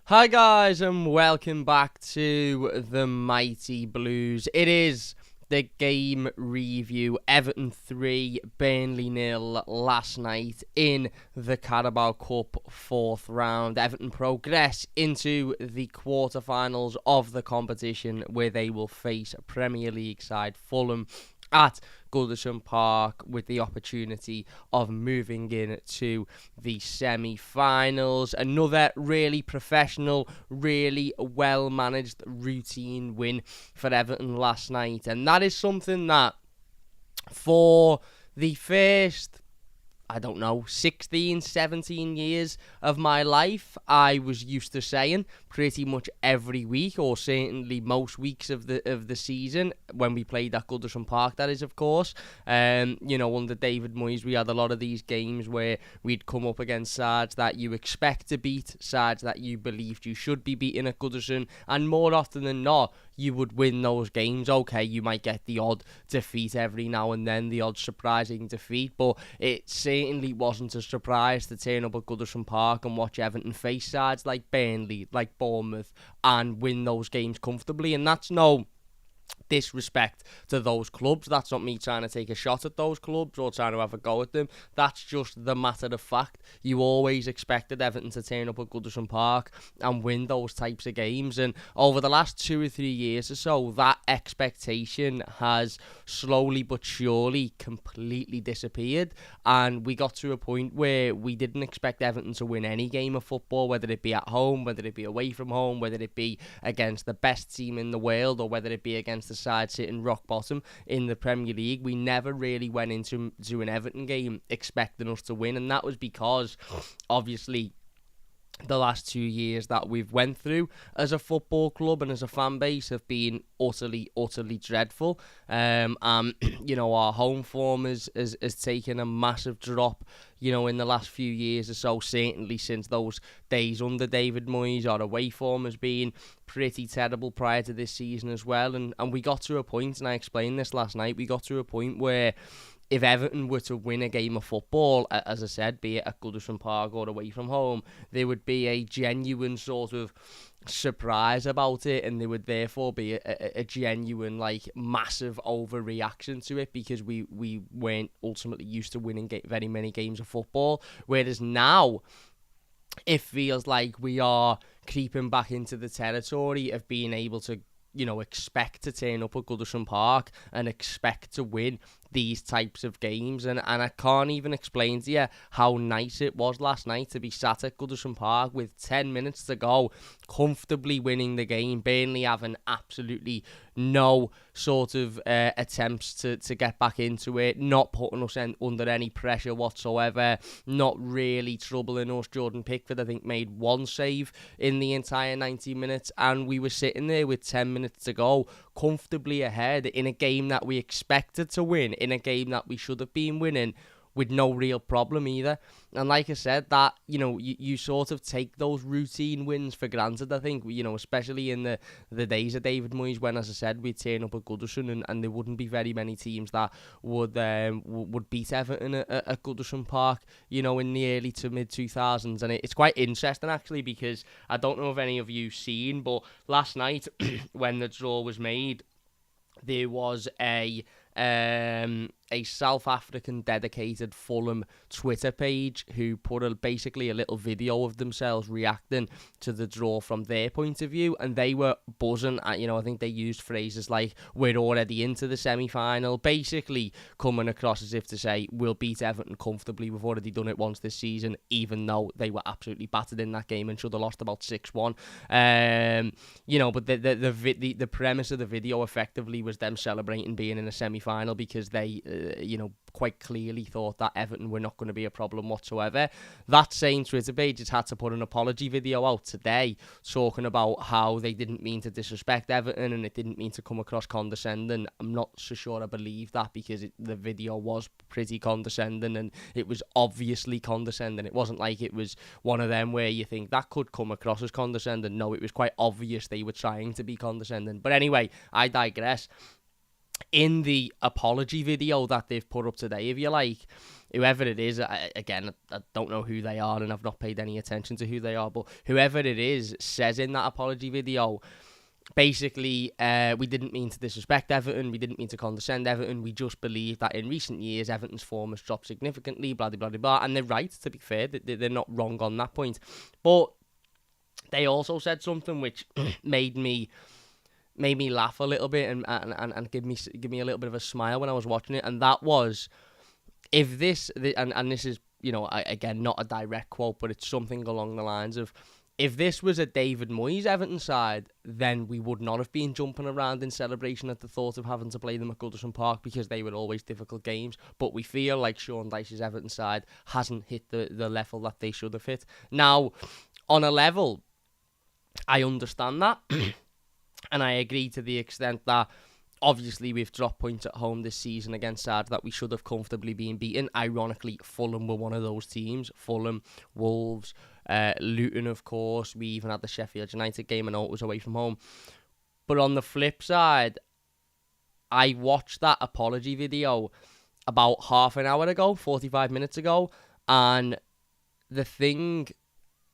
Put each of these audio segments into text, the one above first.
Hi guys and welcome back to the Mighty Blues. It is the game review. Everton 3, Burnley 0 last night in the Carabao Cup 4th round. Everton progress into the quarterfinals of the competition where they will face Premier League side Fulham at Goodison Park with the opportunity of moving into the semi-finals. Another really professional, really well-managed routine win for Everton last night. And that is something that for the first 16, 17 years of my life, I was used to saying pretty much every week, or certainly most weeks of the season, when we played at Goodison Park, that is, of course. Under David Moyes, we had a lot of these games where we'd come up against sides that you expect to beat, sides that you believed you should be beating at Goodison, and more often than not, you would win those games. Okay, you might get the odd defeat every now and then, the odd surprising defeat, but it certainly wasn't a surprise to turn up at Goodison Park and watch Everton face sides like Burnley, like Bournemouth, and win those games comfortably. And that's no disrespect to those clubs. That's not me trying to take a shot at those clubs or trying to have a go at them. That's just the matter of fact. You always expected Everton to turn up at Goodison Park and win those types of games, and over the last 2 or 3 years or so, that expectation has slowly but surely completely disappeared, and we got to a point where we didn't expect Everton to win any game of football, whether it be at home, whether it be away from home, whether it be against the best team in the world, or whether it be against the side sitting rock bottom in the Premier League. We never really went into an Everton game expecting us to win, and that was because obviously the last 2 years that we've went through as a football club and as a fan base have been utterly dreadful. Our home form has taken a massive drop, in the last few years or so, certainly since those days under David Moyes. Our away form has been pretty terrible prior to this season as well, and we got to a point, and I explained this last night, we got to a point where if Everton were to win a game of football, as I said, be it at Goodison Park or away from home, there would be a genuine sort of surprise about it, and there would therefore be a genuine, massive overreaction to it, because we weren't ultimately used to winning very many games of football. Whereas now, it feels like we are creeping back into the territory of being able to, expect to turn up at Goodison Park and expect to win these types of games, and I can't even explain to you how nice it was last night to be sat at Goodison Park with 10 minutes to go, comfortably winning the game, Burnley having absolutely no sort of attempts to get back into it, not putting us under any pressure whatsoever, not really troubling us. Jordan Pickford, I think, made one save in the entire 90 minutes, and we were sitting there with 10 minutes to go, comfortably ahead in a game that we expected to win, in a game that we should have been winning, with no real problem either. And like I said, that, you sort of take those routine wins for granted, I think, especially in the days of David Moyes, when, as I said, we'd turn up at Goodison and there wouldn't be very many teams that would beat Everton at Goodison Park, in the early to mid 2000s. And it's quite interesting, actually, because I don't know if any of you've seen, but last night when the draw was made, there was a South African dedicated Fulham Twitter page who put basically a little video of themselves reacting to the draw from their point of view, and they were buzzing at, I think they used phrases like, we're already into the semi-final, basically coming across as if to say, we'll beat Everton comfortably, we've already done it once this season, even though they were absolutely battered in that game and should have lost about 6-1. But the premise of the video effectively was them celebrating being in a semi-final, because they quite clearly thought that Everton were not going to be a problem whatsoever. That same Twitter page has had to put an apology video out today talking about how they didn't mean to disrespect Everton and it didn't mean to come across condescending. I'm not so sure I believe that, because the video was pretty condescending, and it was obviously condescending. It wasn't like it was one of them where you think that could come across as condescending. No, it was quite obvious they were trying to be condescending. But anyway, I digress. in the apology video that they've put up today, if you like, whoever it is, I don't know who they are and I've not paid any attention to who they are, but whoever it is says in that apology video, basically, we didn't mean to disrespect Everton, we didn't mean to condescend Everton, we just believe that in recent years Everton's form has dropped significantly, blah, blah, blah, blah, and they're right, to be fair, they're not wrong on that point. But they also said something which made me laugh a little bit and give me a little bit of a smile when I was watching it, and that was, if this, and this is, again, not a direct quote, but it's something along the lines of, if this was a David Moyes Everton side, then we would not have been jumping around in celebration at the thought of having to play them at Goodison Park, because they were always difficult games. But we feel like Sean Dyche's Everton side hasn't hit the level that they should have hit. Now, on a level, I understand that, and I agree to the extent that obviously we've dropped points at home this season against sides that we should have comfortably been beaten. Ironically, Fulham were one of those teams. Fulham, Wolves, Luton, of course. We even had the Sheffield United game. I know it was away from home. But on the flip side, I watched that apology video about half an hour ago, 45 minutes ago, and the thing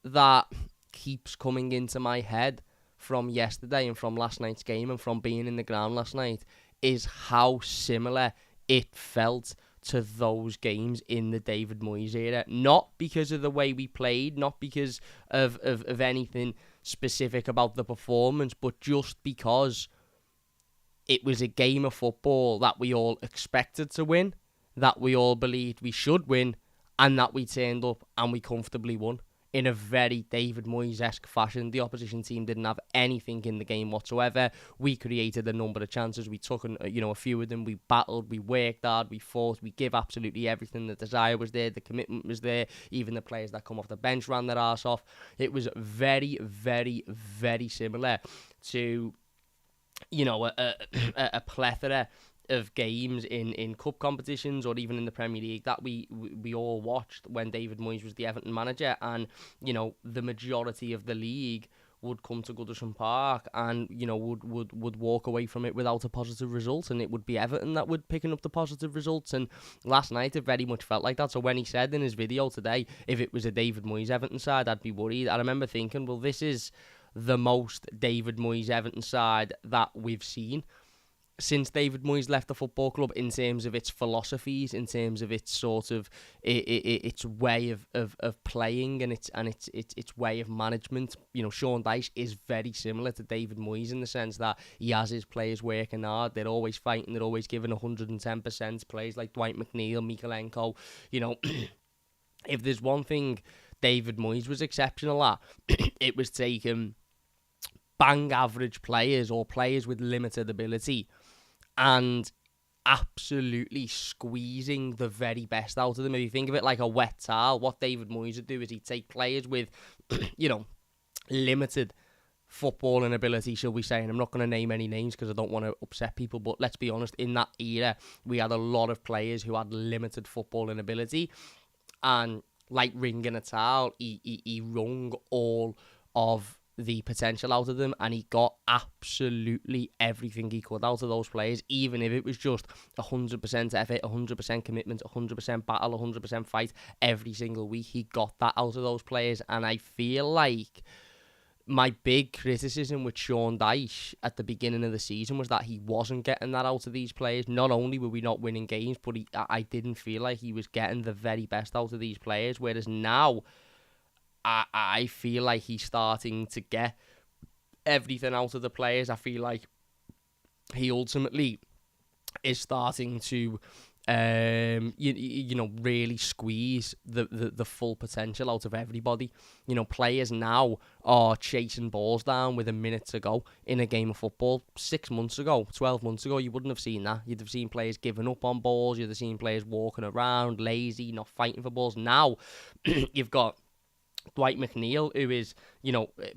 that keeps coming into my head from yesterday and from last night's game and from being in the ground last night is how similar it felt to those games in the David Moyes era. Not because of the way we played, not because of anything specific about the performance, but just because it was a game of football that we all expected to win, that we all believed we should win, and that we turned up and we comfortably won in a very David Moyes-esque fashion. The opposition team didn't have anything in the game whatsoever. We created a number of chances. We took a few of them. We battled. We worked hard. We fought. We gave absolutely everything. The desire was there. The commitment was there. Even the players that come off the bench ran their arse off. It was very, very, very similar to, a plethora of games in cup competitions or even in the Premier League that we all watched when David Moyes was the Everton manager, and the majority of the league would come to Goodison Park and would walk away from it without a positive result, and it would be Everton that would picking up the positive results. And last night it very much felt like that. So when he said in his video today, if it was a David Moyes Everton side, I'd be worried. I remember thinking, well, this is the most David Moyes Everton side that we've seen since David Moyes left the football club, in terms of its philosophies, in terms of its sort of its way of playing and its way of management. Sean Dyche is very similar to David Moyes in the sense that he has his players working hard. They're always fighting. They're always giving 110%. Players like Dwight McNeil, Mikalenko. If there's one thing David Moyes was exceptional at, it was taking bang average players or players with limited ability and absolutely squeezing the very best out of them. If you think of it like a wet towel, what David Moyes would do is he'd take players with, limited footballing ability, shall we say, and I'm not going to name any names because I don't want to upset people, but let's be honest, in that era, we had a lot of players who had limited footballing ability, and like wringing a towel, he wrung all of the potential out of them, and he got absolutely everything he could out of those players, even if it was just 100% effort, 100% commitment, 100% battle, 100% fight every single week. He got that out of those players, and I feel like my big criticism with Sean Dyche at the beginning of the season was that he wasn't getting that out of these players. Not only were we not winning games, but I didn't feel like he was getting the very best out of these players, whereas now I feel like he's starting to get everything out of the players. I feel like he ultimately is starting to, really squeeze the full potential out of everybody. Players now are chasing balls down with a minute to go in a game of football. 6 months ago, 12 months ago, you wouldn't have seen that. You'd have seen players giving up on balls. You'd have seen players walking around, lazy, not fighting for balls. Now, you've got Dwight McNeil, who is,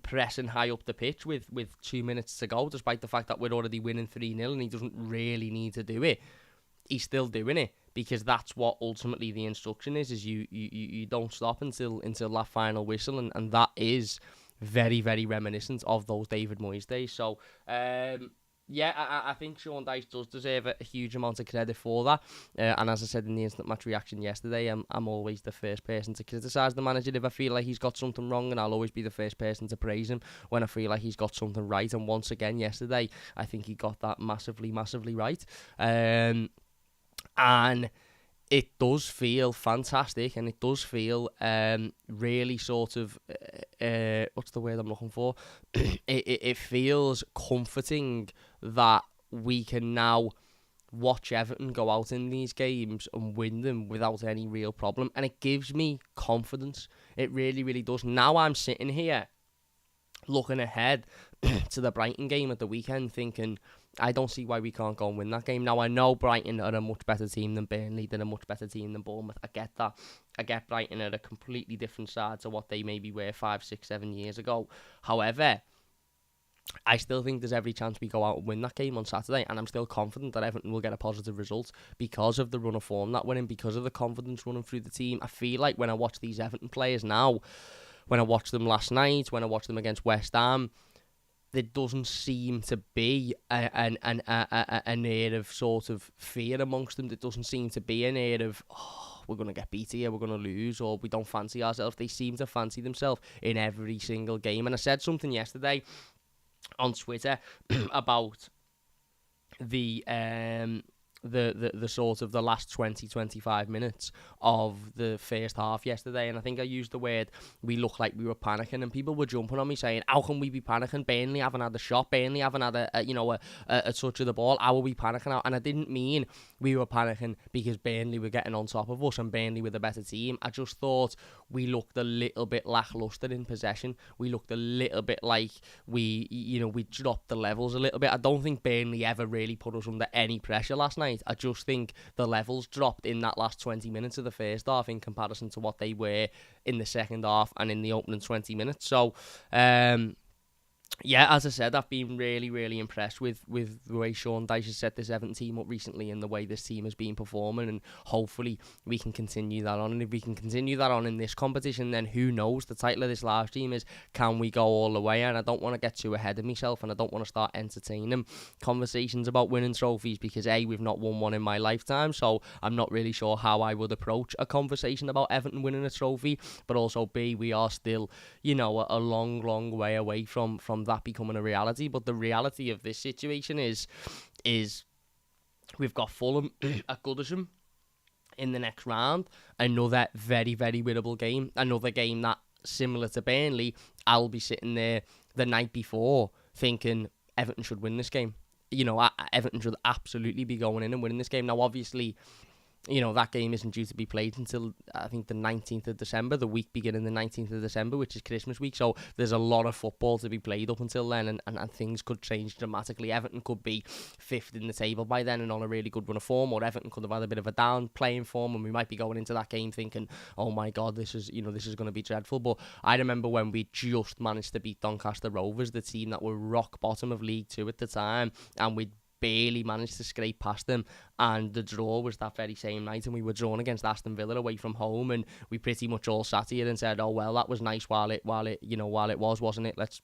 pressing high up the pitch with 2 minutes to go, despite the fact that we're already winning 3-0 and he doesn't really need to do it. He's still doing it because that's what ultimately the instruction is you don't stop until that final whistle, and that is very, very reminiscent of those David Moyes days. So, Yeah, I think Sean Dyche does deserve a huge amount of credit for that. And as I said in the instant match reaction yesterday, I'm always the first person to criticise the manager if I feel like he's got something wrong, and I'll always be the first person to praise him when I feel like he's got something right. And once again yesterday, I think he got that massively, massively right. And it does feel fantastic, and it does feel really sort of what's the word I'm looking for? it feels comforting that we can now watch Everton go out in these games and win them without any real problem, and it gives me confidence. It really, really does. Now I'm sitting here looking ahead to the Brighton game at the weekend thinking, I don't see why we can't go and win that game. Now, I know Brighton are a much better team than Burnley. They're a much better team than Bournemouth. I get that. I get Brighton are a completely different side to what they maybe were 5, 6, 7 years ago. However, I still think there's every chance we go out and win that game on Saturday, and I'm still confident that Everton will get a positive result because of the run of form that we're in, because of the confidence running through the team. I feel like when I watch these Everton players now, when I watched them last night, when I watched them against West Ham, there doesn't seem to be an air of sort of fear amongst them. There doesn't seem to be an air of, oh, we're going to get beat here, we're going to lose, or we don't fancy ourselves. They seem to fancy themselves in every single game. And I said something yesterday on Twitter about the sort of the last 20-25 minutes of the first half yesterday, and I think I used the word, we look like we were panicking, and people were jumping on me saying, how can we be panicking? Burnley haven't had a shot, Burnley haven't had a touch of the ball, how are we panicking now? And I didn't mean we were panicking because Burnley were getting on top of us and Burnley were the better team. I just thought we looked a little bit lacklustre in possession. We looked a little bit like we dropped the levels a little bit. I don't think Burnley ever really put us under any pressure last night. I just think the levels dropped in that last 20 minutes of the first half in comparison to what they were in the second half and in the opening 20 minutes. So, yeah, as I said, I've been really, really impressed with the way Sean Dyche has set this Everton team up recently and the way this team has been performing, and hopefully we can continue that on. And if we can continue that on in this competition, then who knows? The title of this live stream is, can we go all the way? And I don't want to get too ahead of myself, and I don't want to start entertaining conversations about winning trophies because A, we've not won one in my lifetime, so I'm not really sure how I would approach a conversation about Everton winning a trophy, but also B, we are still, a long, long way away from that becoming a reality. But the reality of this situation is we've got Fulham at Goodison in the next round, another very, very winnable game, another game that, similar to Burnley, I'll be sitting there the night before thinking Everton should win this game. Everton should absolutely be going in and winning this game. Now, obviously, that game isn't due to be played until, I think, the 19th of December, the week beginning the 19th of December, which is Christmas week. So there's a lot of football to be played up until then, and things could change dramatically. Everton could be 5th in the table by then and on a really good run of form, or Everton could have had a bit of a down playing form, and we might be going into that game thinking, oh my God, this is going to be dreadful. But I remember when we just managed to beat Doncaster Rovers, the team that were rock bottom of League 2 at the time, and we barely managed to scrape past them, and the draw was that very same night, and we were drawn against Aston Villa away from home, and we pretty much all sat here and said, oh well, that was nice while it was, wasn't it? Let's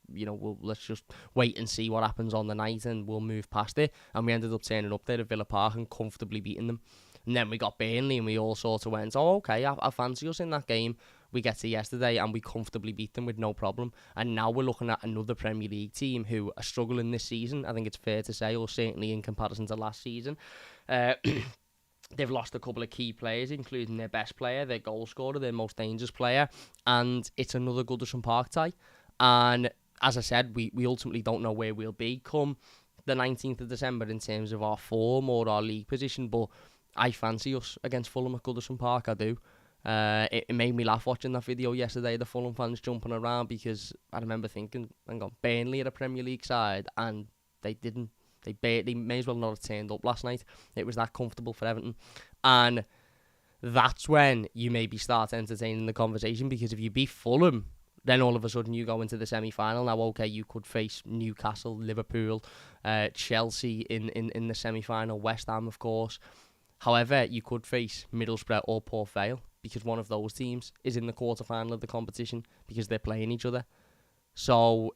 just wait and see what happens on the night, and we'll move past it. And we ended up turning up there at Villa Park and comfortably beating them. And then we got Burnley, and we all sort of went, oh okay, I fancy us in that game. We get to yesterday and we comfortably beat them with no problem. And now we're looking at another Premier League team who are struggling this season, I think it's fair to say, or certainly in comparison to last season. They've lost a couple of key players, including their best player, their goal scorer, their most dangerous player, and it's another Goodison Park tie. And as I said, we ultimately don't know where we'll be come the 19th of December in terms of our form or our league position, but I fancy us against Fulham at Goodison Park, I do. It made me laugh watching that video yesterday, the Fulham fans jumping around, because I remember thinking, hang on, Burnley are a Premier League side, and they didn't. They may as well not have turned up last night. It was that comfortable for Everton. And that's when you maybe start entertaining the conversation, because if you beat Fulham, then all of a sudden you go into the semi-final. Now, okay, you could face Newcastle, Liverpool, Chelsea in the semi-final, West Ham, of course. However, you could face Middlesbrough or Port Vale, because one of those teams is in the quarter-final of the competition because they're playing each other. So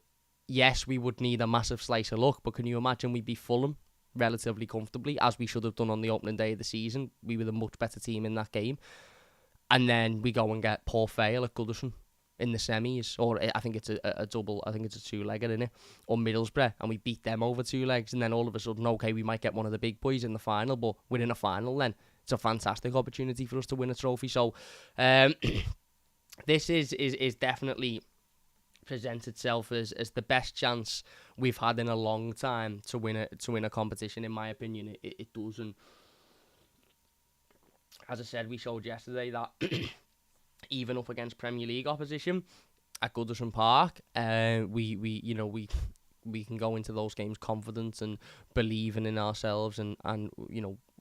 yes, we would need a massive slice of luck, but can you imagine we'd be Fulham relatively comfortably, as we should have done on the opening day of the season? We were the much better team in that game. And then we go and get Port Vale at Goodison in the semis, or I think it's a double, I think it's a two-legger, innit? Or Middlesbrough, and we beat them over 2 legs, and then all of a sudden, okay, we might get one of the big boys in the final, but we're in a final then. It's a fantastic opportunity for us to win a trophy. So this is definitely presents itself as the best chance we've had in a long time to win a competition. In my opinion, it does. And as I said, we showed yesterday that even up against Premier League opposition at Goodison Park, we can go into those games confident and believing in ourselves, and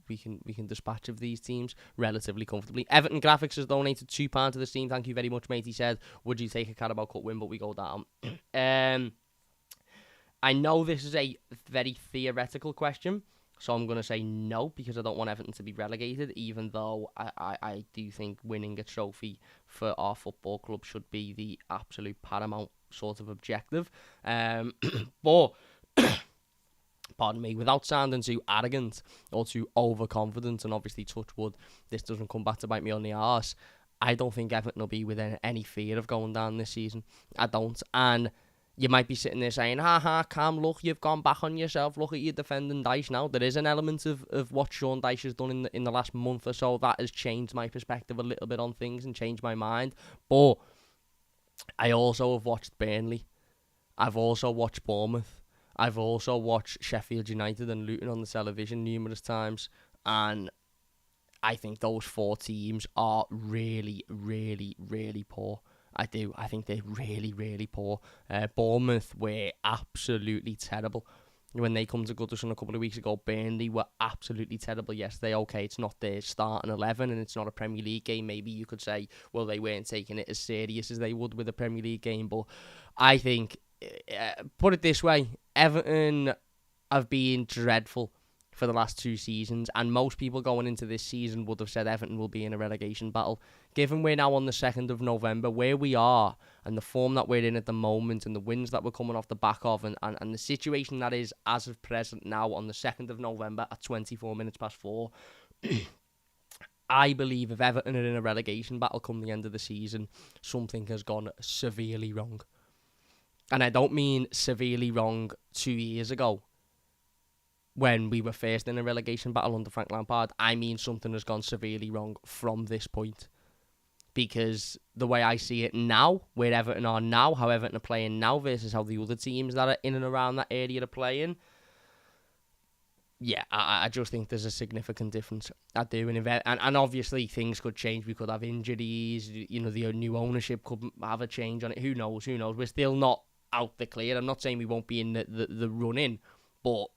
we can dispatch of these teams relatively comfortably. Everton Graphics has donated £2 to the team. Thank you very much, mate. He said, would you take a Carabao Cup win, but we go down? I know this is a very theoretical question, so I'm going to say no, because I don't want Everton to be relegated, even though I do think winning a trophy for our football club should be the absolute paramount sort of objective. But pardon me, without sounding too arrogant or too overconfident, and obviously touch wood, this doesn't come back to bite me on the arse, I don't think Everton will be within any fear of going down this season. I don't. And you might be sitting there saying, Cam, look, you've gone back on yourself. Look at you defending Dyche now. There is an element of what Sean Dyche has done in the last month or so that has changed my perspective a little bit on things and changed my mind. But I also have watched Burnley. I've also watched Bournemouth. I've also watched Sheffield United and Luton on the television numerous times, and I think those 4 teams are really, really, really poor. I do. I think they're really, really poor. Bournemouth were absolutely terrible when they come to Goodison a couple of weeks ago. Burnley were absolutely terrible yesterday. Okay, it's not their starting 11 and it's not a Premier League game. Maybe you could say, well, they weren't taking it as serious as they would with a Premier League game. But I think, put it this way, Everton have been dreadful for the last 2 seasons, and most people going into this season would have said Everton will be in a relegation battle. Given we're now on the 2nd of November, where we are, and the form that we're in at the moment, and the wins that we're coming off the back of, and the situation that is as of present now on the 2nd of November at 24 minutes past 4, I believe if Everton are in a relegation battle come the end of the season, something has gone severely wrong. And I don't mean severely wrong 2 years ago, when we were first in a relegation battle under Frank Lampard. I mean something has gone severely wrong from this point. Because the way I see it now, where Everton are now, how Everton are playing now versus how the other teams that are in and around that area are playing, yeah, I just think there's a significant difference. I do. And obviously things could change. We could have injuries. The new ownership could have a change on it. Who knows? We're still not out the clear. I'm not saying we won't be in the run-in, but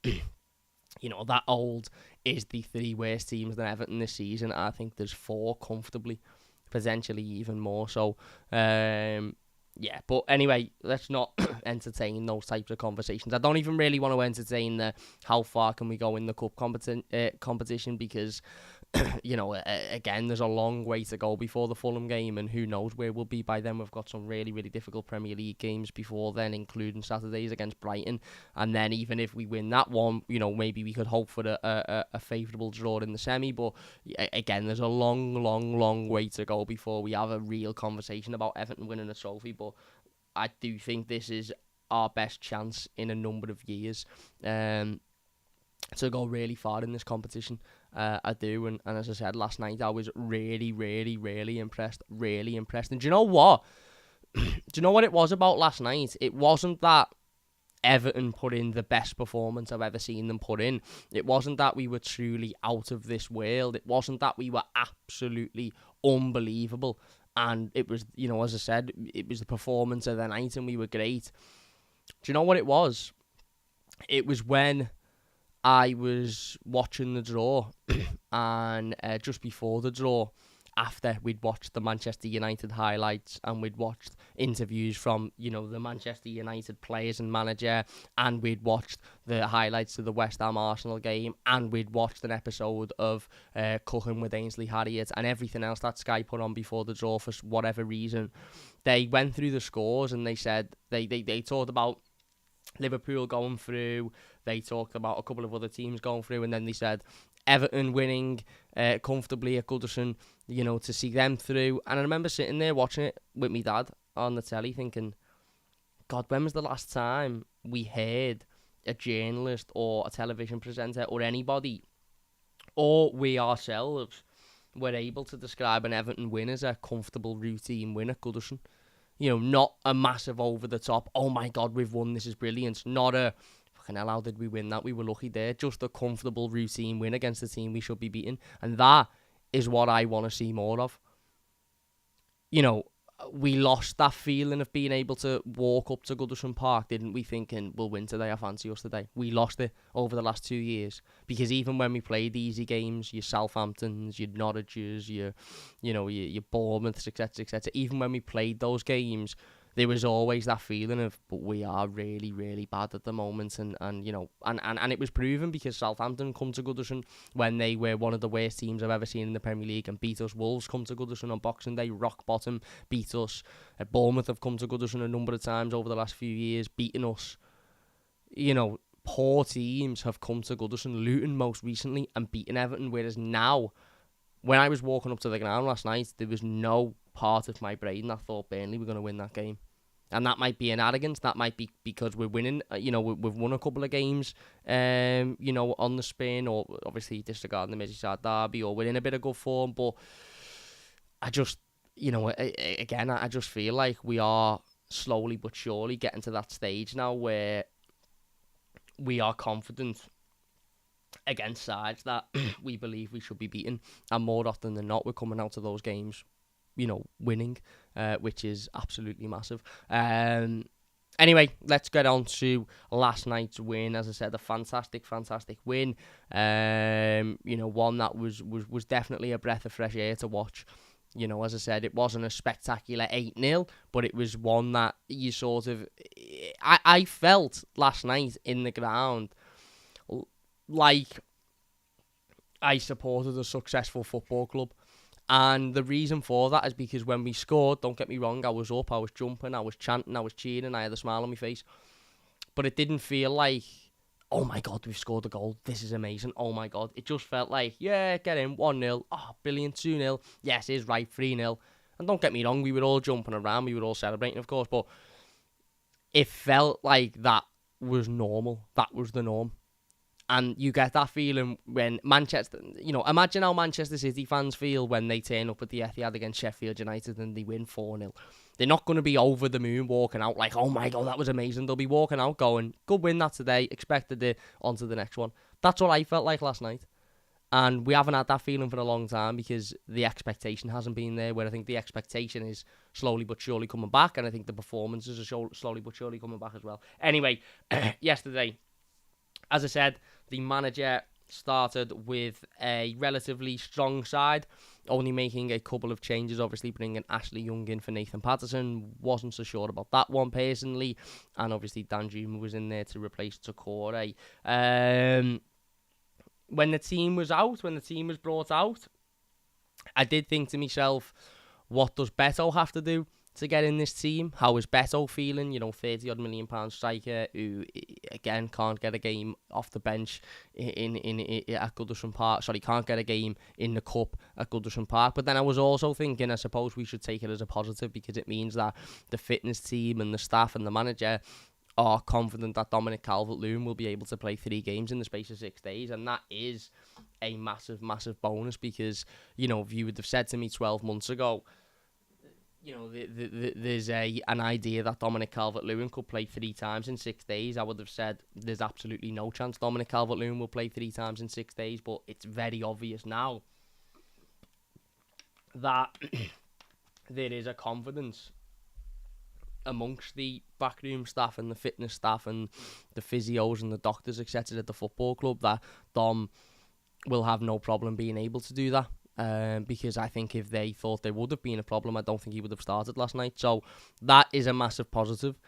that old is the 3 worst teams than Everton this season. I think there's 4 comfortably, potentially even more. So, yeah. But anyway, let's not entertain those types of conversations. I don't even really want to entertain how far can we go in the cup competition, because again, there's a long way to go before the Fulham game, and who knows where we'll be by then. We've got some really, really difficult Premier League games before then, including Saturdays against Brighton. And then even if we win that one, maybe we could hope for a favourable draw in the semi. But again, there's a long, long, long way to go before we have a real conversation about Everton winning a trophy. But I do think this is our best chance in a number of years to go really far in this competition. I do, and as I said last night, I was really, really, really impressed. Really impressed. And do you know what? Do you know what it was about last night? It wasn't that Everton put in the best performance I've ever seen them put in. It wasn't that we were truly out of this world. It wasn't that we were absolutely unbelievable. And it was, as I said, it was the performance of the night and we were great. Do you know what it was? It was when I was watching the draw, and just before the draw, after we'd watched the Manchester United highlights and we'd watched interviews from, the Manchester United players and manager, and we'd watched the highlights of the West Ham Arsenal game, and we'd watched an episode of Cooking with Ainsley Harriott and everything else that Sky put on before the draw for whatever reason, they went through the scores and they said, they talked about Liverpool going through. They talked about a couple of other teams going through, and then they said Everton winning comfortably at Goodison, to see them through. And I remember sitting there watching it with my dad on the telly thinking, God, when was the last time we heard a journalist or a television presenter or anybody, or we ourselves, were able to describe an Everton win as a comfortable routine win at Goodison? Not a massive over-the-top, oh my God, we've won, this is brilliant. Not a, fucking hell, how did we win that? We were lucky there. Just a comfortable routine win against the team we should be beating. And that is what I want to see more of. We lost that feeling of being able to walk up to Goodison Park, didn't we, thinking, we'll win today, I fancy us today. We lost it over the last 2 years. Because even when we played easy games, your Southamptons, your Norwiches, your Bournemouths, etc., etc., even when we played those games, there was always that feeling of, but we are really, really bad at the moment. And it was proven because Southampton come to Goodison when they were one of the worst teams I've ever seen in the Premier League and beat us. Wolves come to Goodison on Boxing Day, rock bottom, beat us. Bournemouth have come to Goodison a number of times over the last few years, beating us. Poor teams have come to Goodison, Luton most recently, and beaten Everton, whereas now, when I was walking up to the ground last night, there was no part of my brain that thought Burnley were going to win that game. And that might be an arrogance. That might be because we're winning. We've won a couple of games, on the spin, or obviously disregarding the Merseyside derby, or we're in a bit of good form. But I just, again, I just feel like we are slowly but surely getting to that stage now where we are confident against sides that we believe we should be beating, and more often than not, we're coming out of those games, winning, which is absolutely massive. Anyway, let's get on to last night's win. As I said, a fantastic win. One that was definitely a breath of fresh air to watch. As I said, it wasn't a spectacular 8-0, but it was one that you sort of... I felt last night in the ground like I supported a successful football club. And the reason for that is because when we scored, don't get me wrong, I was up, I was jumping, I was chanting, I was cheering, I had a smile on my face. But it didn't feel like, oh my God, we've scored a goal, this is amazing, oh my God. It just felt like, yeah, get in, 1-0, oh, brilliant, 2-0, yes, it is right, 3-0. And don't get me wrong, we were all jumping around, we were all celebrating, of course, but it felt like that was normal, that was the norm. And you get that feeling when Manchester... imagine how Manchester City fans feel when they turn up at the Etihad against Sheffield United and they win 4-0. They're not going to be over the moon walking out like, oh my God, that was amazing. They'll be walking out going, good win that today, expected it, on to the next one. That's what I felt like last night. And we haven't had that feeling for a long time because the expectation hasn't been there, where I think the expectation is slowly but surely coming back, and I think the performances are slowly but surely coming back as well. Anyway, yesterday, as I said, the manager started with a relatively strong side, only making a couple of changes, obviously bringing Ashley Young in for Nathan Patterson. Wasn't so sure about that one personally. And obviously Danjuma was in there to replace Takore. When the team was brought out, I did think to myself, what does Betto have to do to get in this team? How is Betto feeling? £30-odd million striker who, again, can't get a game off the bench in at Goodison Park. Sorry, can't get a game in the cup at Goodison Park. But then I was also thinking, I suppose we should take it as a positive because it means that the fitness team and the staff and the manager are confident that Dominic Calvert-Lewin will be able to play 3 games in the space of 6 days. And that is a massive, massive bonus because, if you would have said to me 12 months ago, there's an idea that Dominic Calvert-Lewin could play 3 times in 6 days, I would have said there's absolutely no chance Dominic Calvert-Lewin will play 3 times in 6 days. But it's very obvious now that there is a confidence amongst the backroom staff and the fitness staff and the physios and the doctors, etc., at the football club that Dom will have no problem being able to do that. Because I think if they thought there would have been a problem, I don't think he would have started last night. So that is a massive positive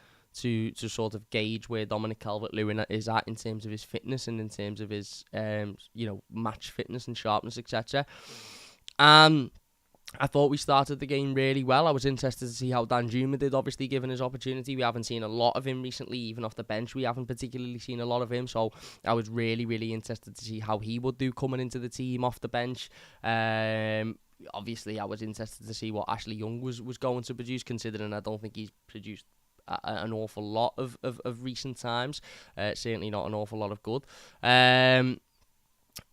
to sort of gauge where Dominic Calvert-Lewin is at in terms of his fitness and in terms of his match fitness and sharpness, etc. I thought we started the game really well. I was interested to see how Danjuma did, obviously, given his opportunity. We haven't seen a lot of him recently, even off the bench. We haven't particularly seen a lot of him, so I was really, really interested to see how he would do coming into the team off the bench. Obviously, I was interested to see what Ashley Young was going to produce, considering I don't think he's produced an awful lot of recent times. Certainly not an awful lot of good.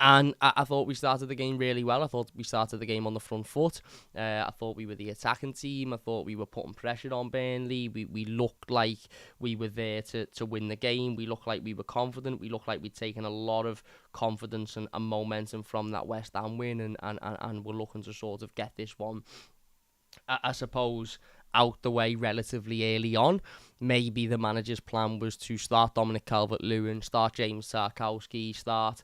And I thought we started the game really well. I thought we started the game on the front foot. I thought we were the attacking team. I thought we were putting pressure on Burnley. We looked like we were there to win the game. We looked like we were confident. We looked like we'd taken a lot of confidence and momentum from that West Ham win, and we're looking to sort of get this one, I suppose, out the way relatively early on. Maybe the manager's plan was to start Dominic Calvert-Lewin, start James Tarkowski, start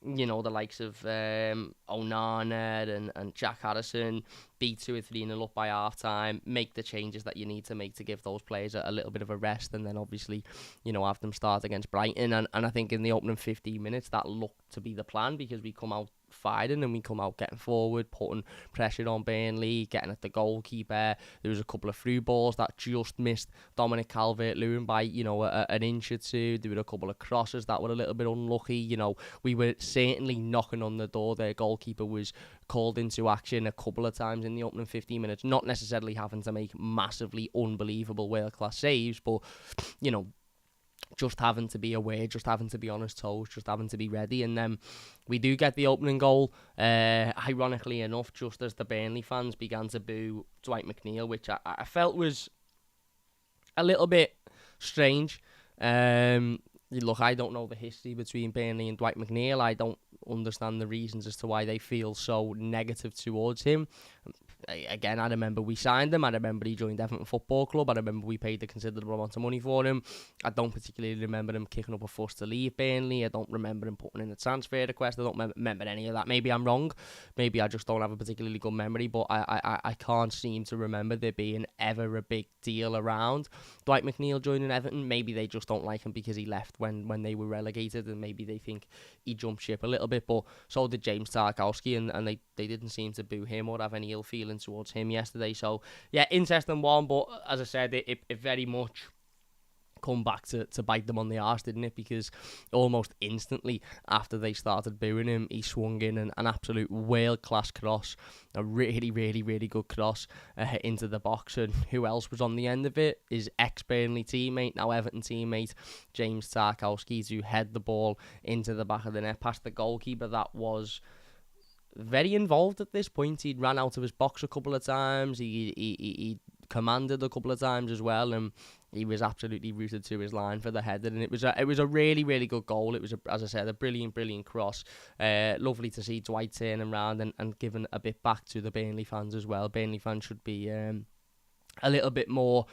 the likes of Onana and Jack Harrison, beat 2 or 3-0 up by half time, make the changes that you need to make to give those players a little bit of a rest, and then obviously, have them start against Brighton. And I think in the opening 15 minutes, that looked to be the plan, because we come out fighting and we come out getting forward, putting pressure on Burnley, getting at the goalkeeper. There was a couple of through balls that just missed Dominic Calvert-Lewin by an inch or two. There were a couple of crosses that were a little bit unlucky. We were certainly knocking on the door. Their goalkeeper was called into action a couple of times in the opening 15 minutes, not necessarily having to make massively unbelievable world-class saves, but just having to be aware, just having to be on his toes, just having to be ready. And then we do get the opening goal, ironically enough, just as the Burnley fans began to boo Dwight McNeil, which I felt was a little bit strange. Look, I don't know the history between Burnley and Dwight McNeil. I don't understand the reasons as to why they feel so negative towards him. Again, I remember we signed him. I remember he joined Everton Football Club. I remember we paid a considerable amount of money for him. I don't particularly remember him kicking up a fuss to leave Burnley. I don't remember him putting in a transfer request. I don't remember any of that. Maybe I'm wrong. Maybe I just don't have a particularly good memory, but I can't seem to remember there being ever a big deal around Dwight McNeil joining Everton. Maybe they just don't like him because he left when they were relegated, and maybe they think he jumped ship a little bit, but so did James Tarkowski, and they didn't seem to boo him or have any ill feeling towards him yesterday. So yeah, interesting one, but as I said, it very much come back to bite them on the arse, didn't it? Because almost instantly after they started booing him, he swung in an absolute world-class cross, a really, really, really good cross into the box. And who else was on the end of it? His ex-Burnley teammate, now Everton teammate, James Tarkowski, to head the ball into the back of the net past the goalkeeper. That was very involved at this point. He'd ran out of his box a couple of times. He commanded a couple of times as well, and he was absolutely rooted to his line for the header. And it was a really, really good goal. It was, as I said, a brilliant cross. Lovely to see Dwight turning around and giving a bit back to the Burnley fans as well. Burnley fans should be a little bit more,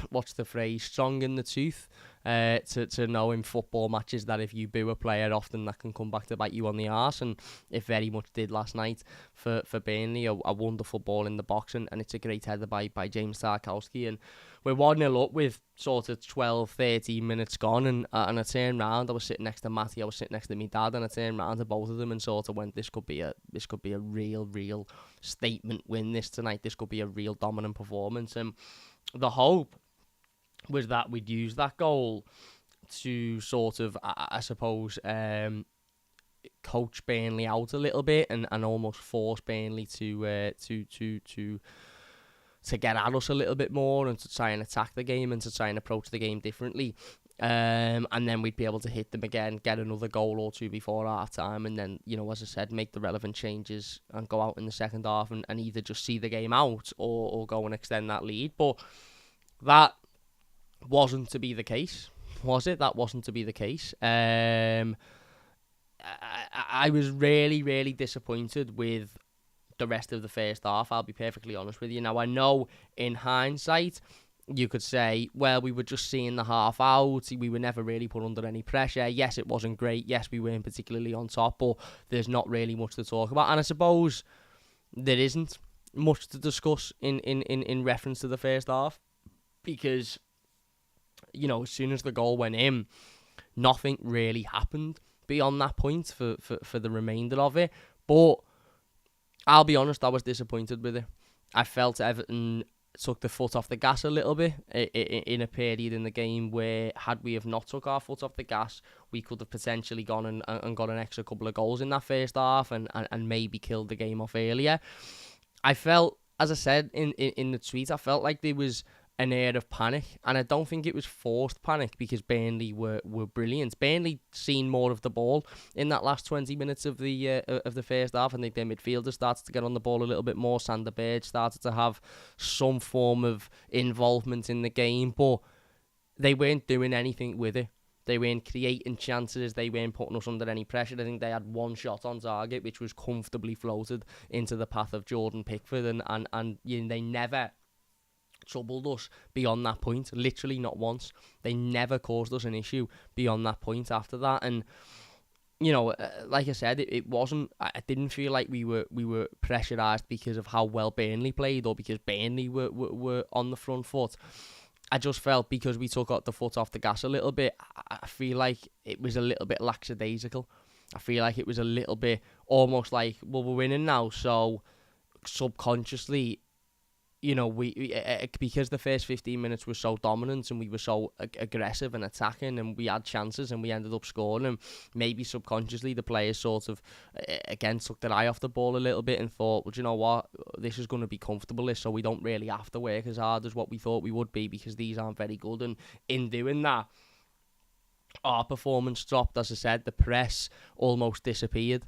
what's the phrase, strong in the tooth, to know in football matches that if you boo a player, often that can come back to bite you on the arse, and it very much did last night for Burnley. A wonderful ball in the box, and it's a great header by James Tarkowski, and we're 1-0 up with sort of 12-13 minutes gone, and I turned round. I was sitting next to Matty, I was sitting next to my dad, and I turned round to both of them and sort of went, this could be a real statement win this tonight. This could be a real dominant performance. And the hope was that we'd use that goal to sort of, I suppose, coach Burnley out a little bit and almost force Burnley to get at us a little bit more, and to try and attack the game and to try and approach the game differently. And then we'd be able to hit them again, get another goal or two before half time, and then, as I said, make the relevant changes and go out in the second half and either just see the game out or go and extend that lead. But that wasn't to be the case, was it? That wasn't to be the case. I was really, really disappointed with the rest of the first half, I'll be perfectly honest with you. Now, I know in hindsight, you could say, well, we were just seeing the half out. We were never really put under any pressure. Yes, it wasn't great. Yes, we weren't particularly on top, but there's not really much to talk about. And I suppose there isn't much to discuss in reference to the first half, because, as soon as the goal went in, nothing really happened beyond that point for the remainder of it. But I'll be honest, I was disappointed with it. I felt Everton took the foot off the gas a little bit in a period in the game where, had we have not took our foot off the gas, we could have potentially gone and got an extra couple of goals in that first half and maybe killed the game off earlier. I felt, as I said in the tweet, I felt like there was an air of panic, and I don't think it was forced panic because Burnley were brilliant. Burnley seen more of the ball in that last 20 minutes of the first half. I think their midfielders started to get on the ball a little bit more. Sander Berge started to have some form of involvement in the game, but they weren't doing anything with it. They weren't creating chances. They weren't putting us under any pressure. I think they had one shot on target, which was comfortably floated into the path of Jordan Pickford, and you know, they never troubled us beyond that point. Literally not once. They never caused us an issue beyond that point after that. And you know, like I said, it wasn't. I didn't feel like we were pressurised because of how well Burnley played or because Burnley were on the front foot. I just felt because we took the foot off the gas a little bit, I feel like it was a little bit lackadaisical. I feel like it was a little bit almost like, well, we're winning now, so subconsciously, you know, because the first 15 minutes were so dominant and we were so aggressive and attacking and we had chances and we ended up scoring, and maybe subconsciously the players sort of, again, took their eye off the ball a little bit and thought, well, do you know what, this is going to be comfortable, so we don't really have to work as hard as what we thought we would be because these aren't very good. And in doing that, our performance dropped. As I said, the press almost disappeared.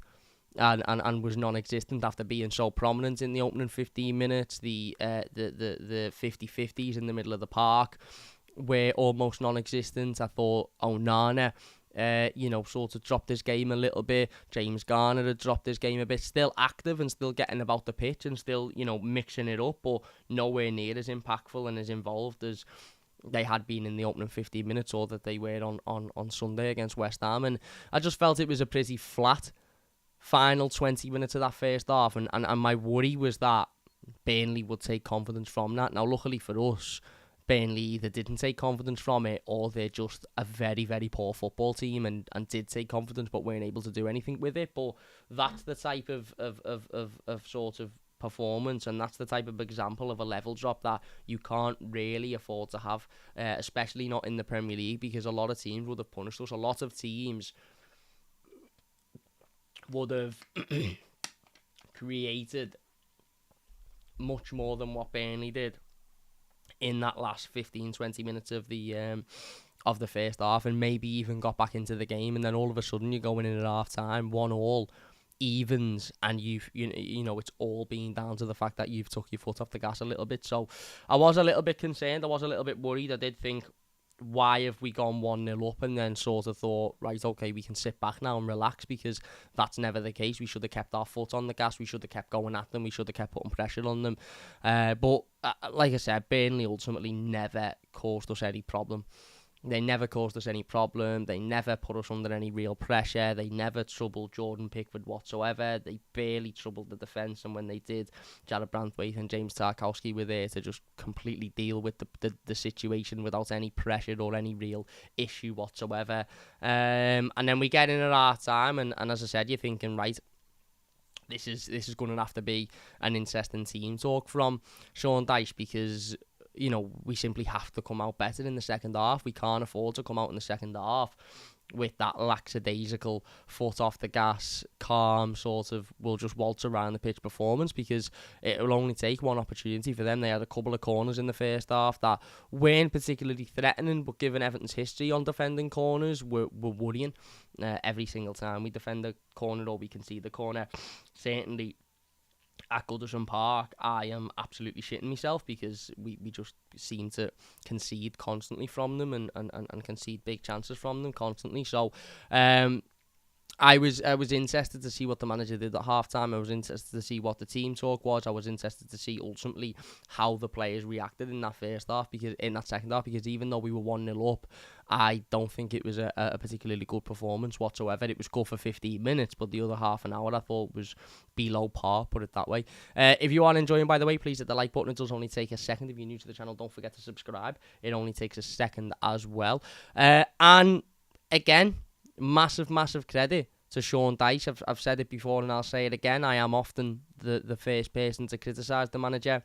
And was non-existent after being so prominent in the opening 15 minutes. The 50-50s in the middle of the park were almost non-existent. I thought Onana, sort of dropped his game a little bit. James Garner had dropped his game a bit. Still active and still getting about the pitch and still, mixing it up, but nowhere near as impactful and as involved as they had been in the opening 15 minutes or that they were on Sunday against West Ham. And I just felt it was a pretty flat final 20 minutes of that first half, and my worry was that Burnley would take confidence from that. Now, luckily for us, Burnley either didn't take confidence from it or they're just a very, very poor football team and did take confidence but weren't able to do anything with it. But that's the type of sort of performance, and that's the type of example of a level drop that you can't really afford to have, especially not in the Premier League, because a lot of teams would have punished us. A lot of teams would have created much more than what Burnley did in that last 15-20 minutes of the first half, and maybe even got back into the game. And then all of a sudden you're going in at half time 1-1, evens, and you know it's all being down to the fact that you've took your foot off the gas a little bit. So I was a little bit concerned. I was a little bit worried. I did think, why have we gone 1-0 up and then sort of thought, right, okay, we can sit back now and relax, because that's never the case. We should have kept our foot on the gas. We should have kept going at them. We should have kept putting pressure on them. But like I said, Burnley ultimately never caused us any problem. They never caused us any problem. They never put us under any real pressure. They never troubled Jordan Pickford whatsoever. They barely troubled the defence, and when they did, Jared Branthwaite and James Tarkowski were there to just completely deal with the situation without any pressure or any real issue whatsoever. And then we get in at half time, and as I said, you're thinking, right, this is going to have to be an interesting team talk from Sean Dyche, because we simply have to come out better in the second half. We can't afford to come out in the second half with that lackadaisical foot off the gas, calm sort of, we'll just waltz around the pitch performance, because it will only take one opportunity for them. They had a couple of corners in the first half that weren't particularly threatening, but given Everton's history on defending corners, were worrying. Every single time we defend a corner or we concede the corner, certainly at Goodison Park, I am absolutely shitting myself, because we just seem to concede constantly from them and concede big chances from them constantly. So I was interested to see what the manager did at halftime. I was interested to see what the team talk was. I was interested to see ultimately how the players reacted in that second half, because even though we were 1-0 up, I don't think it was a particularly good performance whatsoever. It was good for 15 minutes, but the other half an hour I thought was below par, put it that way. If you are enjoying, by the way, please hit the like button. It does only take a second. If you're new to the channel, don't forget to subscribe. It only takes a second as well. And again, massive credit to Sean Dyche. I've said it before and I'll say it again. I am often the first person to criticise the manager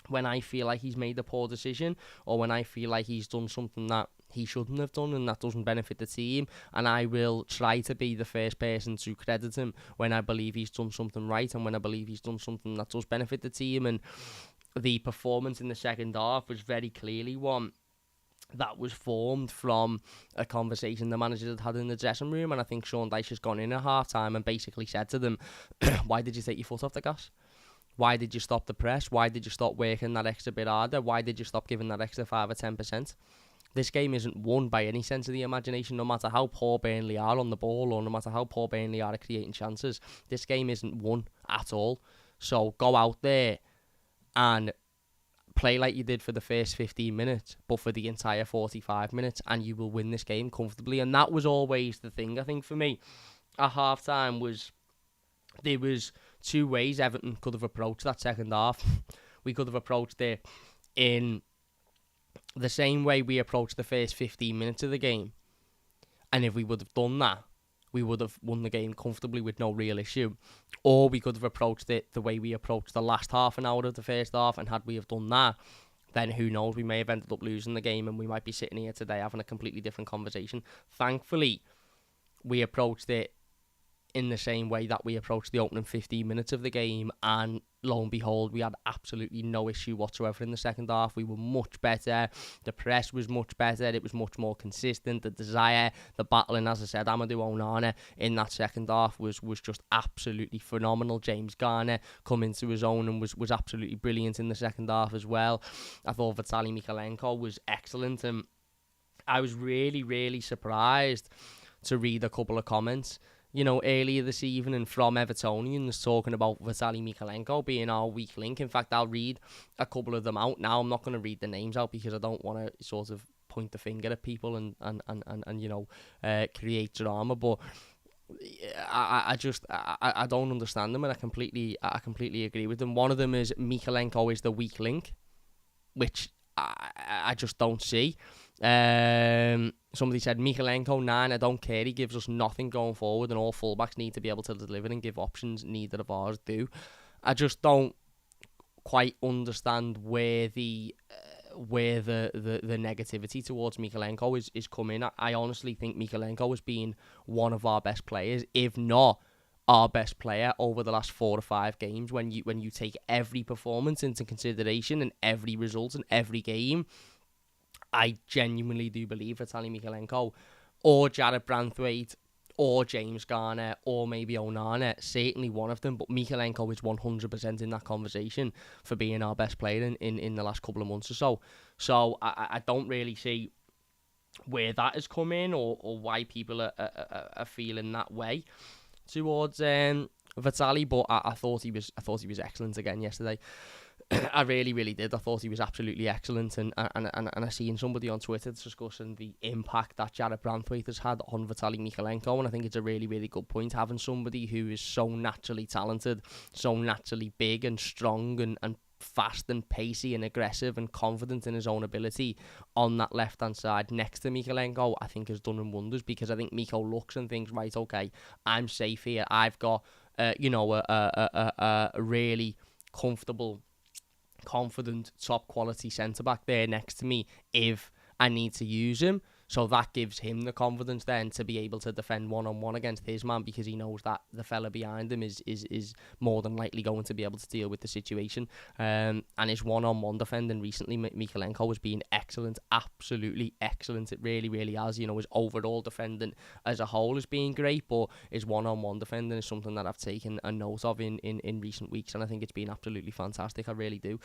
when I feel like he's made a poor decision, or when I feel like he's done something that he shouldn't have done and that doesn't benefit the team. And I will try to be the first person to credit him when I believe he's done something right and when I believe he's done something that does benefit the team. And the performance in the second half was very clearly one that was formed from a conversation the manager had in the dressing room. And I think Sean Dyche has gone in at half-time and basically said to them, why did you take your foot off the gas? Why did you stop the press? Why did you stop working that extra bit harder? Why did you stop giving that extra 5 or 10%? This game isn't won by any sense of the imagination, no matter how poor Burnley are on the ball or no matter how poor Burnley are at creating chances. This game isn't won at all. So go out there and play like you did for the first 15 minutes, but for the entire 45 minutes, and you will win this game comfortably. And that was always the thing, I think, for me. At half-time there was two ways Everton could have approached that second half. We could have approached it in the same way we approached the first 15 minutes of the game. And if we would have done that, we would have won the game comfortably with no real issue. Or we could have approached it the way we approached the last half an hour of the first half, and had we have done that, then who knows, we may have ended up losing the game and we might be sitting here today having a completely different conversation. Thankfully, we approached it in the same way that we approached the opening 15 minutes of the game, and lo and behold, we had absolutely no issue whatsoever in the second half. We were much better, the press was much better, it was much more consistent, the desire, the battling, as I said, Amadou Onana in that second half was just absolutely phenomenal. James Garner come into his own and was absolutely brilliant in the second half as well. I thought Vitaly Mykolenko was excellent, and I was really, really surprised to read a couple of comments earlier this evening from Evertonians talking about Vitaly Mykolenko being our weak link. In fact, I'll read a couple of them out now. I'm not going to read the names out because I don't want to sort of point the finger at people and create drama. But I don't understand them, and I completely agree with them. One of them is Mykolenko is the weak link, which I just don't see. Somebody said Mykolenko, 9, I don't care, he gives us nothing going forward, and all fullbacks need to be able to deliver and give options, neither of ours do. I just don't quite understand where the negativity towards Mykolenko is coming. I honestly think Mykolenko has been one of our best players, if not our best player over the last 4 or 5 games. When you take every performance into consideration and every result in every game, I genuinely do believe Vitaly Mykolenko or Jared Branthwaite or James Garner or maybe Onana, certainly one of them, but Mykolenko is 100% in that conversation for being our best player in the last couple of months or so. So I don't really see where that has come in or why people are feeling that way towards Vitaly, but I thought he was excellent again yesterday. I really, really did. I thought he was absolutely excellent, and I seen somebody on Twitter discussing the impact that Jared Branthwaite has had on Vitaly Mykolenko, and I think it's a really, really good point, having somebody who is so naturally talented, so naturally big and strong and fast and pacey and aggressive and confident in his own ability on that left-hand side next to Mykolenko, I think has done him wonders, because I think Miko looks and thinks, right, okay, I'm safe here. I've got, a really comfortable, confident, top quality centre back there next to me if I need to use him. So that gives him the confidence then to be able to defend one-on-one against his man, because he knows that the fella behind him is more than likely going to be able to deal with the situation. And his one-on-one defending recently, Mykolenko has been excellent, absolutely excellent. It really, really has. His overall defending as a whole has been great, but his one-on-one defending is something that I've taken a note of in recent weeks, and I think it's been absolutely fantastic. I really do.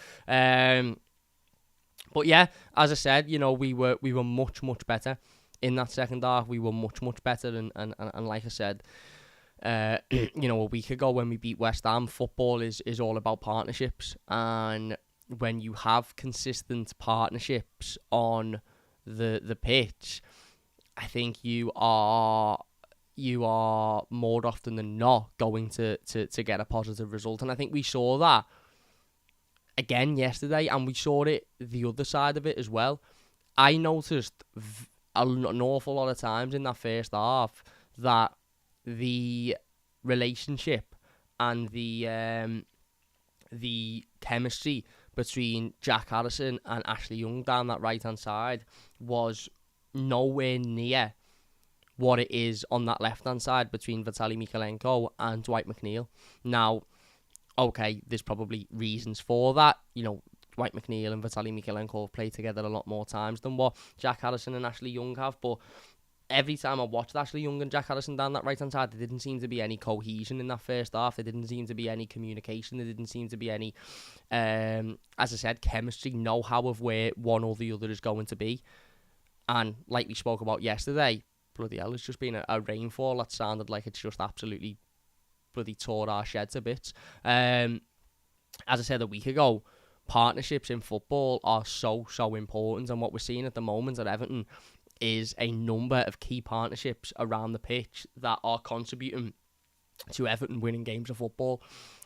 But yeah, as I said, we were much, much better in that second half. We were much, much better, and like I said, a week ago when we beat West Ham, football is all about partnerships, and when you have consistent partnerships on the pitch, I think you are more often than not going to get a positive result, and I think we saw that again yesterday, and we saw it the other side of it as well. I noticed an awful lot of times in that first half that the relationship and the chemistry between Jack Harrison and Ashley Young down that right-hand side was nowhere near what it is on that left-hand side between Vitaly Mykolenko and Dwight McNeil. Now, okay, there's probably reasons for that. Dwight McNeil and Vitaly Mykolenko have played together a lot more times than what Jack Harrison and Ashley Young have, but every time I watched Ashley Young and Jack Harrison down that right-hand side, there didn't seem to be any cohesion in that first half. There didn't seem to be any communication. There didn't seem to be any, as I said, chemistry, know-how of where one or the other is going to be. And like we spoke about yesterday, bloody hell, it's just been a rainfall that sounded like it's just absolutely bloody tore our sheds to bits. As I said a week ago, partnerships in football are so important, and what we're seeing at the moment at Everton is a number of key partnerships around the pitch that are contributing to Everton winning games of football,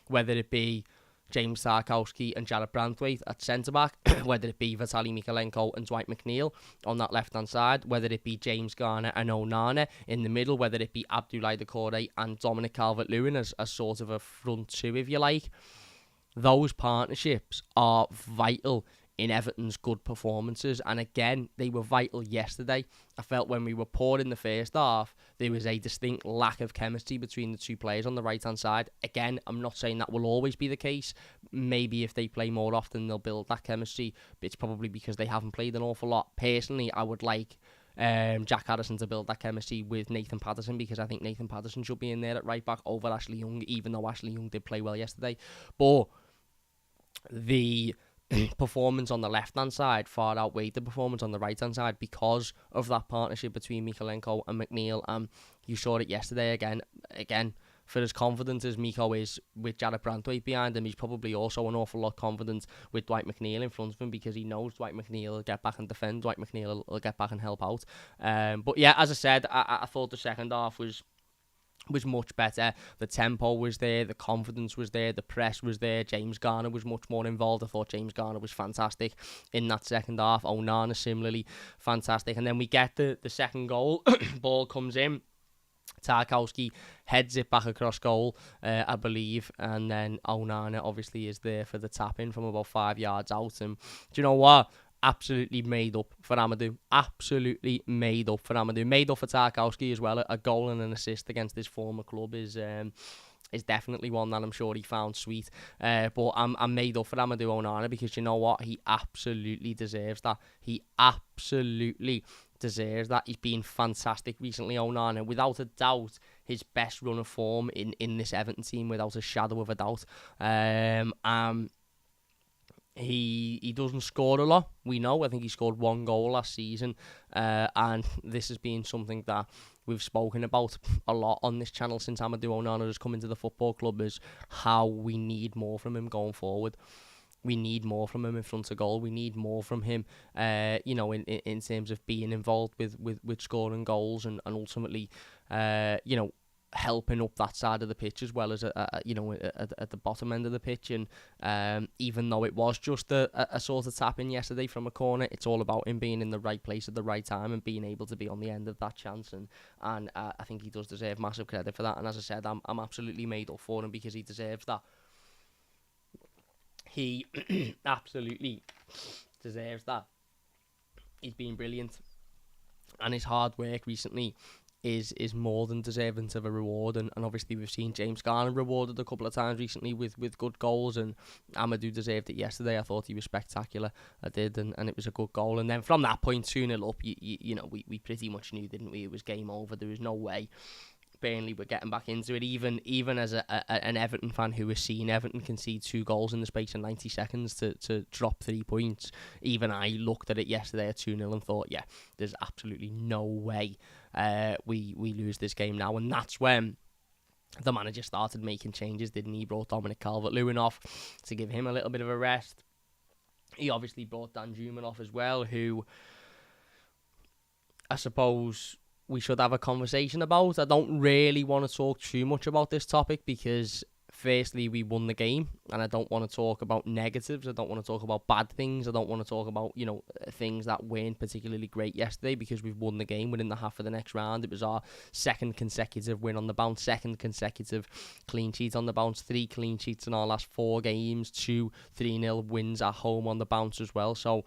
whether it be James Tarkowski and Jarrod Branthwaite at centre-back, whether it be Vitaly Mykolenko and Dwight McNeil on that left-hand side, whether it be James Garner and Onana in the middle, whether it be Abdoulaye Doucouré and Dominic Calvert-Lewin as sort of a front two, if you like. Those partnerships are vital in Everton's good performances, and again, they were vital yesterday. I felt when we were poor in the first half, there was a distinct lack of chemistry between the two players on the right-hand side. Again, I'm not saying that will always be the case. Maybe if they play more often, they'll build that chemistry, but it's probably because they haven't played an awful lot. Personally, I would like Jack Harrison to build that chemistry with Nathan Patterson, because I think Nathan Patterson should be in there at right-back over Ashley Young, even though Ashley Young did play well yesterday. But the performance on the left-hand side far outweighed the performance on the right-hand side because of that partnership between Mykolenko and McNeil. You saw it yesterday again. For as confident as Miko is with Jarrod Branthwaite behind him, he's probably also an awful lot confident with Dwight McNeil in front of him, because he knows Dwight McNeil will get back and defend. Dwight McNeil will get back and help out. But yeah, as I said, I thought the second half was much better. The tempo was there, the confidence was there, the press was there. James Garner was much more involved. I thought James Garner was fantastic in that second half. Onana similarly fantastic. And then we get the second goal. Ball comes in. Tarkowski heads it back across goal, I believe, and then Onana obviously is there for the tap-in from about 5 yards out. And do you know what? Absolutely made up for Amadou. Absolutely made up for Amadou. Made up for Tarkowski as well. A goal and an assist against his former club is definitely one that I'm sure he found sweet. But I'm made up for Amadou Onana, because you know what? He absolutely deserves that. He absolutely deserves that. He's been fantastic recently, Onana. Without a doubt, his best run of form in this Everton team, without a shadow of a doubt. He doesn't score a lot, we know. I think he scored 1 goal last season, and this has been something that we've spoken about a lot on this channel since Amadou Onana has come into the football club, is how we need more from him going forward. We need more from him in front of goal. We need more from him, in terms of being involved with scoring goals and ultimately, helping up that side of the pitch as well as at the bottom end of the pitch. And even though it was just a sort of tap in yesterday from a corner, it's all about him being in the right place at the right time and being able to be on the end of that chance. And I think he does deserve massive credit for that. And as I said, I'm absolutely made up for him, because he deserves that. He absolutely deserves that. He's been brilliant, and his hard work recently is more than deserving of a reward. And obviously we've seen James Garner rewarded a couple of times recently with good goals, and Amadou deserved it yesterday. I thought he was spectacular. I did, and it was a good goal. And then from that point, 2-0 up, we pretty much knew, didn't we? It was game over. There was no way Burnley were getting back into it. Even as an Everton fan who has seen Everton concede 2 goals in the space of 90 seconds to drop 3 points, even I looked at it yesterday at 2-0 and thought, yeah, there's absolutely no way we lose this game now. And that's when the manager started making changes, didn't he? He brought Dominic Calvert-Lewin off to give him a little bit of a rest. He obviously brought Danjuma off as well, who I suppose we should have a conversation about. I don't really want to talk too much about this topic, because firstly, we won the game, and I don't want to talk about negatives. I don't want to talk about bad things. I don't want to talk about, things that weren't particularly great yesterday, because we've won the game. We're in the half of the next round. It was our second consecutive win on the bounce, second consecutive clean sheet on the bounce, 3 clean sheets in our last 4 games, 2 3-0 wins at home on the bounce as well. So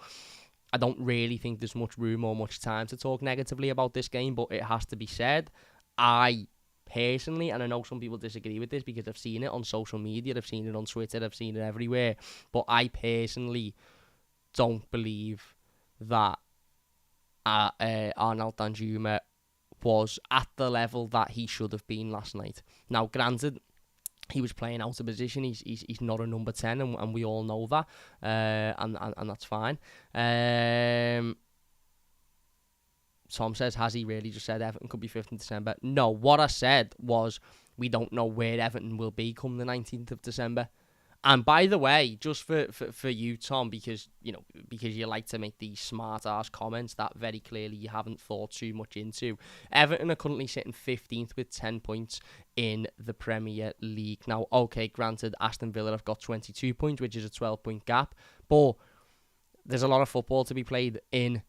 I don't really think there's much room or much time to talk negatively about this game, but it has to be said. I personally, and I know some people disagree with this because I've seen it on social media, I've seen it on Twitter, I've seen it everywhere, but I personally don't believe that Arnold Danjuma was at the level that he should have been last night. Now, granted, he was playing out of position. He's not a number 10, and we all know that, and that's fine. Tom says, has he really just said Everton could be 5th in December? No, what I said was we don't know where Everton will be come the 19th of December. And by the way, just for you, Tom, because you like to make these smart-ass comments that very clearly you haven't thought too much into, Everton are currently sitting 15th with 10 points in the Premier League. Now, okay, granted, Aston Villa have got 22 points, which is a 12-point gap, but there's a lot of football to be played in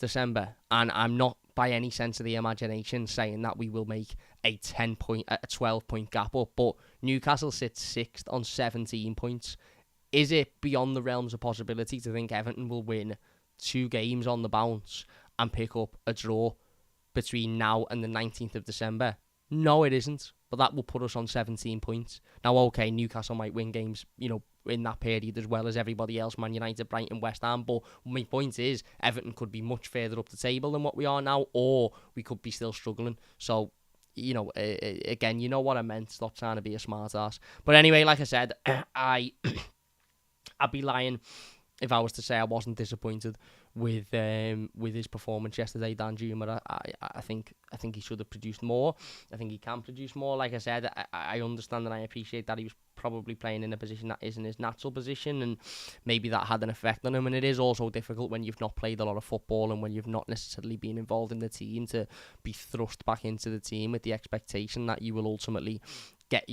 December, and I'm not by any sense of the imagination saying that we will make a 12-point gap up, but Newcastle sits 6th on 17 points. Is it beyond the realms of possibility to think Everton will win 2 games on the bounce and pick up a draw between now and the 19th of December? No, it isn't, but that will put us on 17 points. Now, okay, Newcastle might win games, in that period as well as everybody else, Man United, Brighton, West Ham, but my point is Everton could be much further up the table than what we are now, or we could be still struggling. So, again, you know what I meant. Stop trying to be a smart ass. But anyway, like I said, I'd be lying if I was to say I wasn't disappointed with his performance yesterday, Danjuma. I think he should have produced more. I think he can produce more. Like I said, I understand and I appreciate that he was probably playing in a position that isn't his natural position, and maybe that had an effect on him. And it is also difficult when you've not played a lot of football and when you've not necessarily been involved in the team to be thrust back into the team with the expectation that you will ultimately get,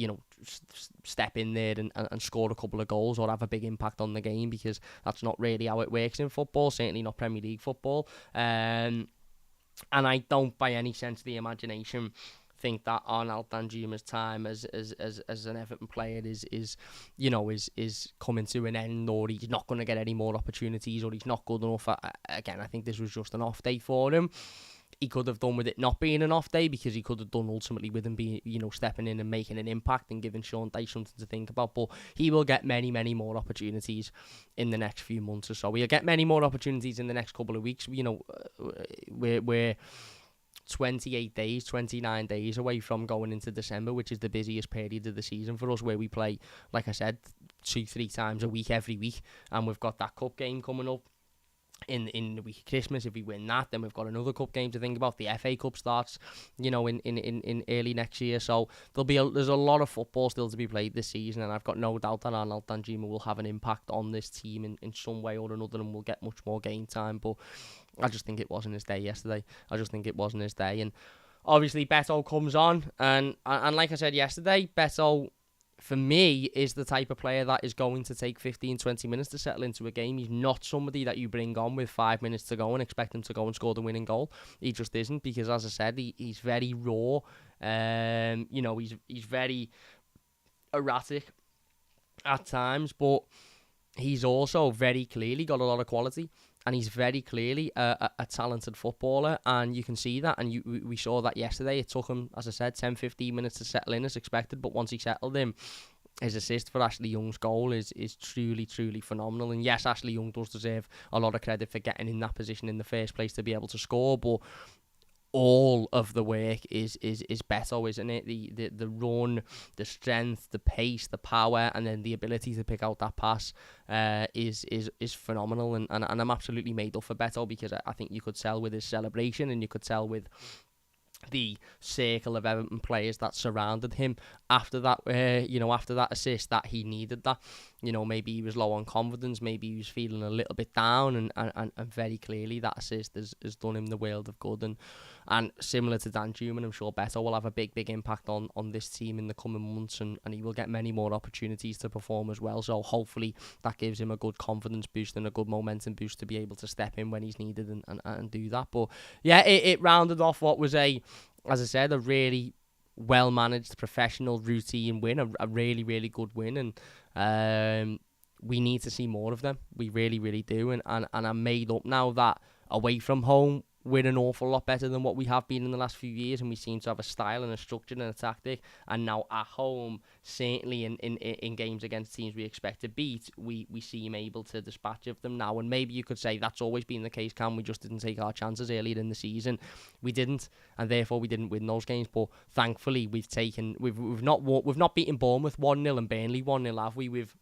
step in there and score a couple of goals or have a big impact on the game, because that's not really how it works in football, certainly not Premier League football. And I don't, by any sense of the imagination, think that Arnold Danjuma's time as an Everton player is coming to an end, or he's not going to get any more opportunities, or he's not good enough. Again, I think this was just an off day for him. He could have done with it not being an off day, because he could have done ultimately with him being, stepping in and making an impact and giving Sean Dyche something to think about. But he will get many, many more opportunities in the next few months or so. He'll get many more opportunities in the next couple of weeks. We're 28 days, 29 days away from going into December, which is the busiest period of the season for us, where we play, like I said, 2-3 times a week every week. And we've got that cup game coming up in the week of Christmas. If we win that, then we've got another cup game to think about. The FA Cup starts, in early next year. So there's a lot of football still to be played this season, and I've got no doubt that Arnold Danjuma will have an impact on this team in some way or another, and will get much more game time. But I just think it wasn't his day yesterday. And obviously Betto comes on, and like I said yesterday, Betto, for me, is the type of player that is going to take 15-20 minutes to settle into a game. He's not somebody that you bring on with 5 minutes to go and expect him to go and score the winning goal. He just isn't, because, as I said, he's very raw. He's very erratic at times, but he's also very clearly got a lot of quality. And he's very clearly a talented footballer, and you can see that. And we saw that yesterday. It took him, as I said, 10-15 minutes to settle in as expected. But once he settled in, his assist for Ashley Young's goal is truly, truly phenomenal. And yes, Ashley Young does deserve a lot of credit for getting in that position in the first place to be able to score. But all of the work is Betto, isn't it? The run, the strength, the pace, the power, and then the ability to pick out that pass is phenomenal. And I'm absolutely made up for Betto, because I think you could tell with his celebration, and you could tell with the circle of Everton players that surrounded him after that assist, that he needed that. Maybe he was low on confidence, maybe he was feeling a little bit down, and very clearly that assist has done him the world of good. And And similar to Danjuma, I'm sure Betto will have a big impact on this team in the coming months, and he will get many more opportunities to perform as well. So hopefully that gives him a good confidence boost and a good momentum boost to be able to step in when he's needed and do that. But yeah, it rounded off what was as I said, a really well-managed, professional, routine win, a really, really good win, and we need to see more of them. We really, really do, and I'm made up now that away from home, we're an awful lot better than what we have been in the last few years, and we seem to have a style and a structure and a tactic. And now at home, certainly in games against teams we expect to beat, we seem able to dispatch of them now. And maybe you could say that's always been the case, Cam. We just didn't take our chances earlier in the season. We didn't, and therefore we didn't win those games. But thankfully, we've not beaten Bournemouth 1-0 and Burnley 1-0, have we? We've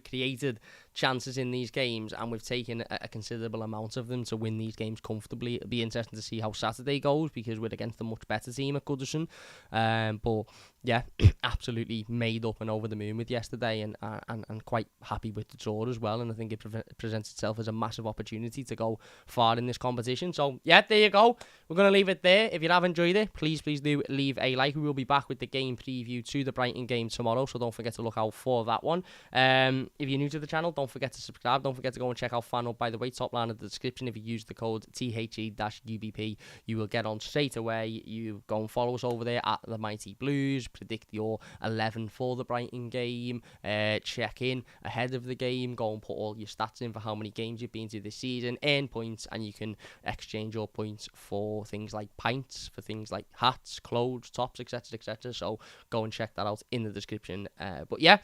created chances in these games, and we've taken a considerable amount of them to win these games comfortably. It'll be interesting to see how Saturday goes, because we're against a much better team at Goodison. But yeah, absolutely made up and over the moon with yesterday, and quite happy with the draw as well. And I think it presents itself as a massive opportunity to go far in this competition. So yeah, there you go. We're going to leave it there. If you have enjoyed it, please do leave a like. We will be back with the game preview to the Brighton game tomorrow, so don't forget to look out for that one. If you're new to the channel, don't forget to subscribe. Don't forget to go and check out Fan Up, by the way, top line of the description. If you use the code THE-UBP, you will get on straight away. You go and follow us over there at The Mighty Blues. Predict your 11 for the Brighton game. Check in ahead of the game. Go and put all your stats in for how many games you've been to this season. Earn points, and you can exchange your points for things like pints, for things like hats, clothes, tops, etc., etc. So go and check that out in the description. But yeah,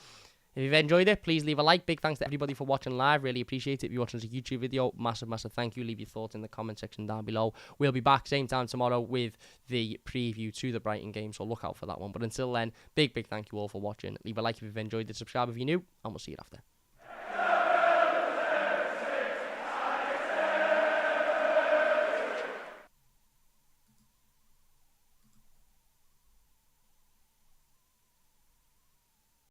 if you've enjoyed it, please leave a like. Big thanks to everybody for watching live. Really appreciate it. If you're watching as a YouTube video, massive thank you. Leave your thoughts in the comment section down below. We'll be back same time tomorrow with the preview to the Brighton game, so look out for that one. But until then, big thank you all for watching. Leave a like if you've enjoyed it, subscribe if you're new, and we'll see you after.